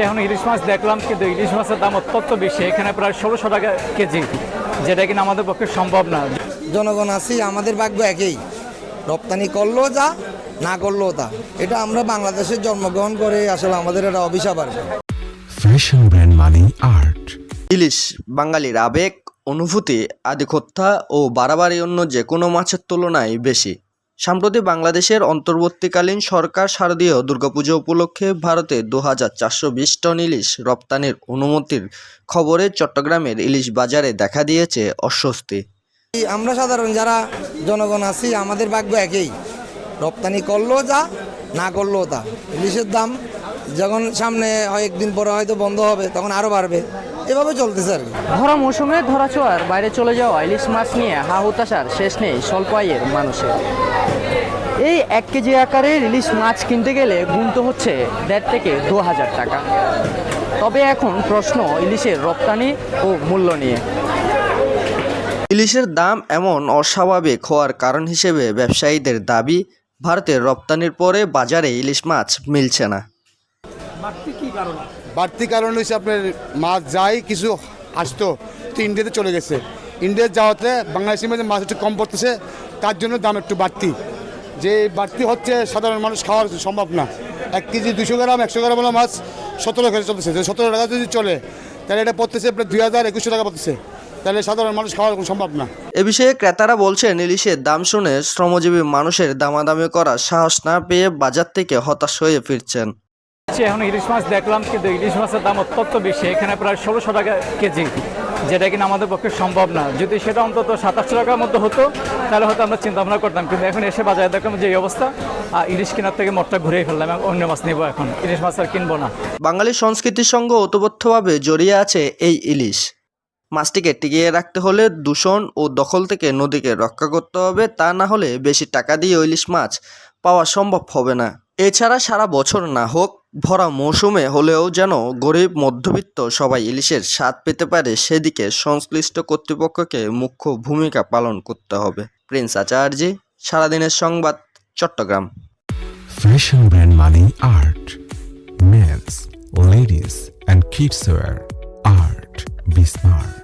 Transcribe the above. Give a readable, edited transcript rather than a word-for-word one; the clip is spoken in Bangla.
এখন ইলিশ মাছ দেখলাম, কিন্তু ইলিশ মাছের দাম অত্যন্ত বেশি, এখানে প্রায় 1600 টাকা কেজি, যেটা কিনা আমাদের পক্ষে সম্ভব না। জনগণ আছি, আমাদের ভাগ্য একই, রপ্তানি করলেও যা, না করলেও তা। এটা আমরা বাংলাদেশে জন্মগ্রহণ করে আসলে আমাদের একটা অভিশাপ আর কি। ফ্যাশন ব্র্যান্ড মানে আর্ট। ইলিশ বাঙালির আবেগ, অনুভূতি, আধিকত্যা ও বাড়াবাড়ি অন্য যে কোনো মাছের তুলনায় বেশি। সম্প্রতি বাংলাদেশের অন্তর্বর্তীকালীন সরকার শারদীয় দুর্গাপুজো উপলক্ষে ভারতে 2420 টন ইলিশ রপ্তানির অনুমতির খবরে চট্টগ্রামের ইলিশ বাজারে দেখা দিয়েছে অস্বস্তি। আমরা সাধারণ যারা জনগণ আছি, আমাদের ভাগ্য একই, রপ্তানি করলেও যা, না করলেও তা। ইলিশের দাম যখন সামনে হয় একদিন পরে হয়তো বন্ধ হবে, তখন আরও বাড়বে, এভাবে চলতেছে আর কি। ভরা মৌসুমে ধরাছোঁয়ার বাইরে চলে যাওয়া ইলিশ মাছ নিয়ে হা হুতাশার শেষ নেই স্বল্প আয়ের মানুষের। এই 1 কেজি আকারের ইলিশ মাছ কিনতে গেলে গুনতে হচ্ছে 1,500 থেকে 2,000 টাকা। তবে এখন প্রশ্ন ইলিশের রপ্তানি ও মূল্য নিয়ে। ইলিশের দাম এমন অস্বাভাবিক হওয়ার কারণ হিসেবে ব্যবসায়ীদের দাবি, ভারতের রপ্তানির পরে বাজারে ইলিশ মাছ মিলছে না। বাড়তি কারণ হচ্ছে আপনার মাছ যায় কিছু আসতো, তো ইন্ডিয়াতে চলে গেছে। ইন্ডিয়া যাওয়াতে বাংলাদেশের মধ্যে মাছ একটু কম পড়তেছে, তার জন্য দাম একটু বাড়তি। যে বাড়তি হচ্ছে সাধারণ মানুষ খাওয়ার সম্ভব না। 1 কেজি 200 গ্রাম 100 গ্রাম মাছ 17 টাকা চলতেছে। 17 টাকা যদি চলে তাহলে এটা পড়তেছে প্রায় 2000-2100 টাকা পড়তেছে, তাহলে সাধারণ মানুষ খাওয়া সম্ভব না। এ বিষয়ে ক্রেতারা বলছেন, ইলিশের দাম শুনে শ্রমজীবী মানুষের দামাদামি করার সাহস না পেয়ে বাজার থেকে হতাশ হয়ে ফিরছেন। এখন ইলিশ মাছ দেখলাম, কিন্তু ইলিশ মাছের দাম অত্যন্ত বেশি, এখানে প্রায় 1600 টাকা কেজি, যেটা কিনা আমাদের পক্ষে সম্ভব না। যদি সেটা অন্তত 2700 টাকার মধ্যে হতো, তাহলে হয়তো আমরা চিন্তা ভাবনা করতাম। কিন্তু এখন এসে বাজারে দেখলাম যে এই অবস্থা, ইলিশ কেনার থেকে মঠটা ঘুরিয়ে ফেললাম, অন্য মাছ নেবো, এখন ইলিশ মাছ আর কিনবো না। বাঙালি সংস্কৃতির সঙ্গে ওতপ্রোতভাবে জড়িয়ে আছে এই ইলিশ মাছটিকে টিকিয়ে রাখতে হলে দূষণ ও দখল থেকে নদীকে রক্ষা করতে হবে, তা না হলে বেশি টাকা দিয়ে ইলিশ মাছ পাওয়া সম্ভব হবে না। এছাড়া সারা বছর না হোক, ভরা মৌসুমে হলেও যেন গরিব মধ্যবিত্ত সবাই ইলিশের স্বাদ পেতে পারে, সেদিকে সংশ্লিষ্ট কর্তৃপক্ষকে মুখ্য ভূমিকা পালন করতে হবে। প্রিন্স আচার্যি, সারাদিনের সংবাদ, চট্টগ্রাম। ফ্যাশন ব্র্যান্ড মানে art. Men's, ladies and kids wear. Art be smart.